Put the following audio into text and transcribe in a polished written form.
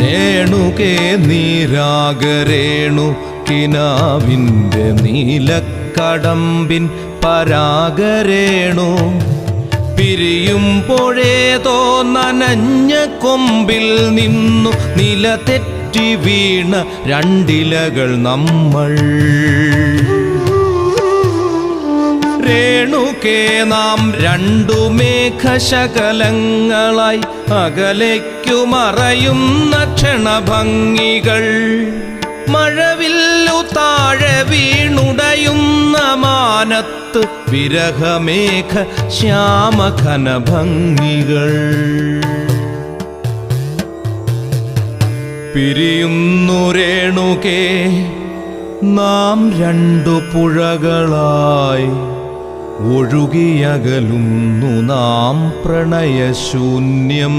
രേണുകേ നീരാഗരേണു കിനാവിൻ്റെ നീലക്കടമ്പിൻ പരാഗരേണു പിരിയുമ്പോഴേതോ നനഞ്ഞ കൊമ്പിൽ നിന്നു നില തെറ്റി വീണ രണ്ടിലകൾ നമ്മൾ. രേണുകേ നാം രണ്ടു മേഘശകലങ്ങളായി അകലേക്കു മറയുന്ന ക്ഷണഭംഗികൾ. മഴവില്ലു താഴെ വീണുടയുന്ന മാനത്ത് വിരഹമേഘ ശ്യാമഘനഭംഗികൾ. പിരിയുന്നു രേണുകേ നാം രണ്ടു പുഴകളായി ഒഴുകിയകലുന്നു നാം പ്രണയശൂന്യം.